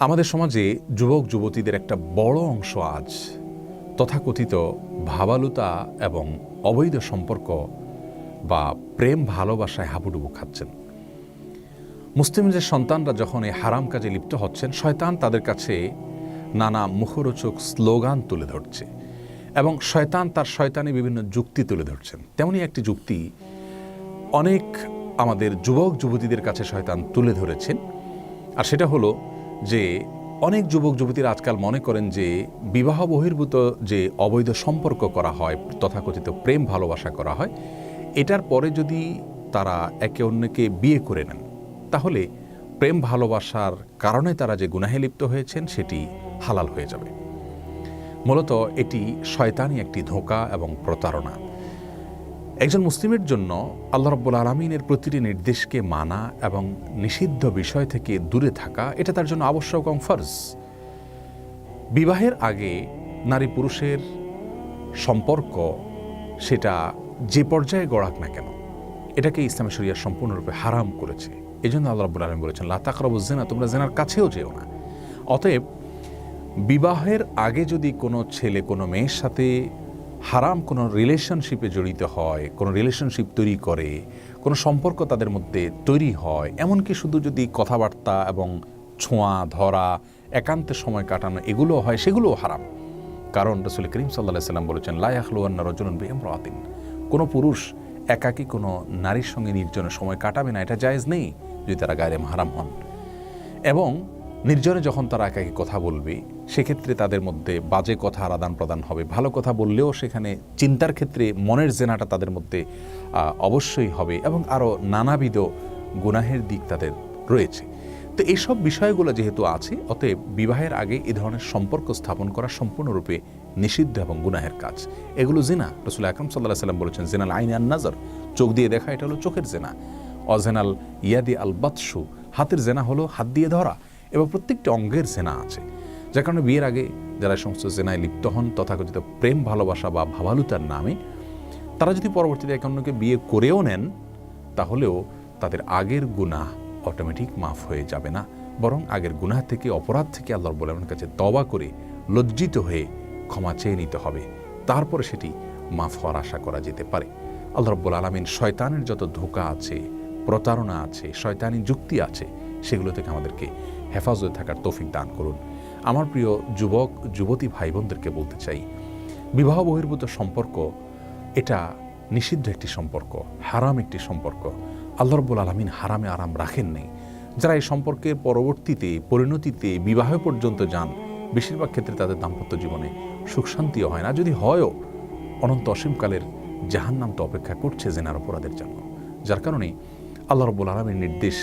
আমাদের সমাজে যুবক যুবতীদের একটা বড় অংশ আজ তথাকথিত ভাবালুতা এবং অবৈধ সম্পর্ক বা প্রেম ভালোবাসায় হাবুডুবু খাচ্ছেন। মুসলিমদের সন্তানরা যখন এই হারাম কাজে লিপ্ত হচ্ছেন, শয়তান তাদের কাছে নানা মুখরোচক স্লোগান তুলে ধরছে এবং শয়তান তার শয়তানি বিভিন্ন যুক্তি তুলে ধরছেন। তেমনই একটি যুক্তি অনেক আমাদের যুবক যুবতীদের কাছে শয়তান তুলে ধরেছেন, আর সেটা হলো যে অনেক যুবক যুবতীরা আজকাল মনে করেন যে বিবাহ বহির্ভূত যে অবৈধ সম্পর্ক করা হয়, তথাকথিত প্রেম ভালোবাসা করা হয়, এটার পরে যদি তারা একে অন্যকে বিয়ে করে নেন তাহলে প্রেম ভালোবাসার কারণে তারা যে গুনাহে লিপ্ত হয়েছেন সেটি হালাল হয়ে যাবে। মূলত এটি শয়তানি একটি ধোঁকা এবং প্রতারণা। একজন মুসলিমের জন্য আল্লাহ রাব্বুল আলামিনের প্রতিটি নির্দেশকে মানা এবং নিষিদ্ধ বিষয় থেকে দূরে থাকা, এটা তার জন্য আবশ্যক এবং ফরজ। বিবাহের আগে নারী পুরুষের সম্পর্ক সেটা যে পর্যায়ে গড়াক না কেন, এটাকে ইসলামী শরিয়া সম্পূর্ণরূপে হারাম করেছে। এই জন্য আল্লাহ রাব্বুল আলামিন বলেছেন, লা তাকরাবুজ জিনা, তোমরা জিনার কাছেও যেও না। অতএব বিবাহের আগে যদি কোনো ছেলে কোনো মেয়ের সাথে হারাম কোনো রিলেশনশিপে জড়িত হয়, কোনো রিলেশনশিপ তৈরি করে, কোনো সম্পর্ক তাদের মধ্যে তৈরি হয়, এমনকি শুধু যদি কথাবার্তা এবং ছোঁয়া ধরা, একান্তে সময় কাটানো এগুলো হয়, সেগুলোও হারাম। কারণ রাসূল করিম সাল্লাল্লাহু আলাইহি ওয়াসাল্লাম বলেছেন, লা ইয়াখলুওয়ান্না রাজুলুন বিইমরাতিন, কোনো পুরুষ একাকী কোনো নারীর সঙ্গে নির্জনে সময় কাটাবে না, এটা জায়েজ নেই যদি তারা গায়রে মাহরাম হন। এবং নির্জনে যখন তারা একাকী কথা বলবে, সেক্ষেত্রে তাদের মধ্যে বাজে কথা আদান প্রদান হবে। ভালো কথা বললেও সেখানে চিন্তার ক্ষেত্রে মনের জেনাটা তাদের মধ্যে অবশ্যই হবে এবং আরও নানাবিধ গুনাহের দিক তাদের রয়েছে। তো এইসব বিষয়গুলো যেহেতু আছে, অতএব বিবাহের আগে এ ধরনের সম্পর্ক স্থাপন করা সম্পূর্ণরূপে নিষিদ্ধ এবং গুনাহের কাজ। এগুলো জিনা। রাসূল আকরাম সাল্লাল্লাহু আলাইহি ওয়াসাল্লাম বলেছেন, জিনাল আইনি আন নাজর, চোখ দিয়ে দেখা, এটা হলো চোখের জেনা। অজেনাল ইয়াদি আল বাতশু, হাতের জেনা হলো হাত দিয়ে ধরা। এবং প্রত্যেকটি অঙ্গের জেনা আছে, যার কারণে বিয়ের আগে যারা সমস্ত জেনায় লিপ্ত হন তথাকথিত প্রেম ভালোবাসা বা ভাবালুতার নামে, তারা যদি পরবর্তীতে একে অন্যকে বিয়ে করেও নেন তাহলেও তাদের আগের গুনাহ অটোমেটিক মাফ হয়ে যাবে না, বরং আগের গুনাহ থেকে, অপরাধ থেকে আল্লাহ রাব্বুল আলামিনের কাছে তওবা করে লজ্জিত হয়ে ক্ষমা চেয়ে নিতে হবে। তারপরে সেটি মাফ হওয়ার আশা করা যেতে পারে। আল্লাহ রাব্বুল আলামিন শয়তানের যত ধোঁকা আছে, প্রতারণা আছে, শয়তানি যুক্তি আছে, সেগুলো থেকে আমাদেরকে হেফাজতে থাকার তৌফিক দান করুন। আমার প্রিয় যুবক যুবতী ভাই বোনদেরকে বলতে চাই, বিবাহ বহির্ভূত সম্পর্ক এটা নিষিদ্ধ একটি সম্পর্ক, হারাম একটি সম্পর্ক। আল্লাহ রাব্বুল আলামিন হারামে আরাম রাখেন নেই। যারা এই সম্পর্কের পরবর্তীতে পরিণতিতে বিবাহ পর্যন্ত যান, বেশিরভাগ ক্ষেত্রে তাদের দাম্পত্য জীবনে সুখ শান্তিও হয় না। যদি হয়ও, অনন্ত অসীমকালের জাহান্নাম তো অপেক্ষা করছে জেনার অপরাধের জন্য। যার কারণে আল্লাহ রাব্বুল আলামিনের নির্দেশ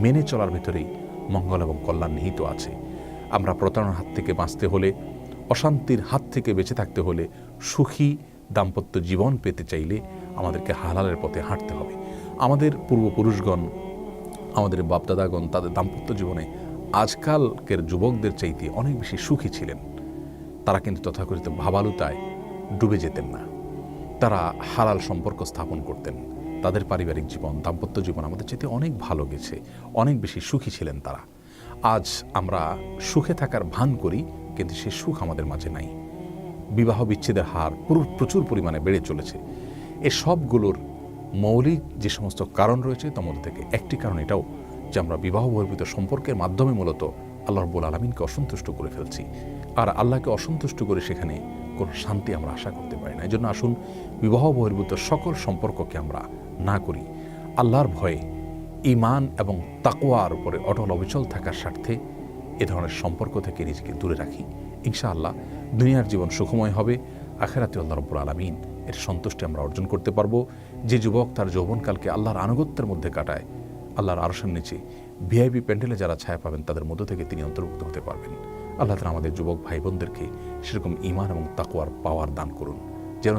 মেনে চলার ভিতরেই মঙ্গল এবং কল্যাণ নিহিত আছে। আমরা প্রতারণার হাত থেকে বাঁচতে হলে, অশান্তির হাত থেকে বেঁচে থাকতে হলে, সুখী দাম্পত্য জীবন পেতে চাইলে আমাদেরকে হালালের পথে হাঁটতে হবে। আমাদের পূর্বপুরুষগণ, আমাদের বাপদাদাগণ তাদের দাম্পত্য জীবনে আজকালকের যুবকদের চাইতে অনেক বেশি সুখী ছিলেন। তারা কিন্তু তথাকথিত ভাবালুতায় ডুবে যেতেন না, তারা হালাল সম্পর্ক স্থাপন করতেন। তাদের পারিবারিক জীবন, দাম্পত্য জীবন আমাদের চাইতে অনেক ভালো গেছে, অনেক বেশি সুখী ছিলেন তারা। আজ আমরা সুখে থাকার ভান করি, কিন্তু সে সুখ আমাদের মাঝে নাই। বিবাহ বিচ্ছেদের হার প্রচুর পরিমাণে বেড়ে চলেছে। এ সবগুলোর মৌলিক যে সমস্ত কারণ রয়েছে তার মধ্যে থেকে একটি কারণ এটাও যে আমরা বিবাহ বহির্ভূত সম্পর্কের মাধ্যমে মূলত আল্লাহ রাব্বুল আলামিনকে অসন্তুষ্ট করে ফেলছি, আর আল্লাহকে অসন্তুষ্ট করে সেখানে কোনো শান্তি আমরা আশা করতে পারি না। এই জন্য আসুন বিবাহ বহির্ভূত সকল সম্পর্ককে আমরা না করি। আল্লাহর ভয়ে, ঈমান এবং তাকওয়ার উপরে অটল অবিচল থাকার স্বার্থে এ ধরনের সম্পর্ক থেকে নিজেকে দূরে রাখি। ইনশাআল্লাহ দুনিয়ার জীবন সুখময় হবে, আখিরাতে আল্লাহ রাব্বুল আলামিন এর সন্তুষ্টি আমরা অর্জন করতে পারবো। যে যুবক তার যৌবনকালকে আল্লাহর আনুগত্যের মধ্যে কাটায়, আল্লাহর আরশের নিচে ভিআইপি প্যান্ডেলে যারা ছায়া পাবেন তাদের মধ্য থেকে তিনি অন্তর্ভুক্ত হতে পারবেন। আল্লাহ তাআলা আমাদের যুবক ভাই বোনদেরকে সেরকম ঈমান এবং তাকওয়ার পাওয়ার দান করুন, যেন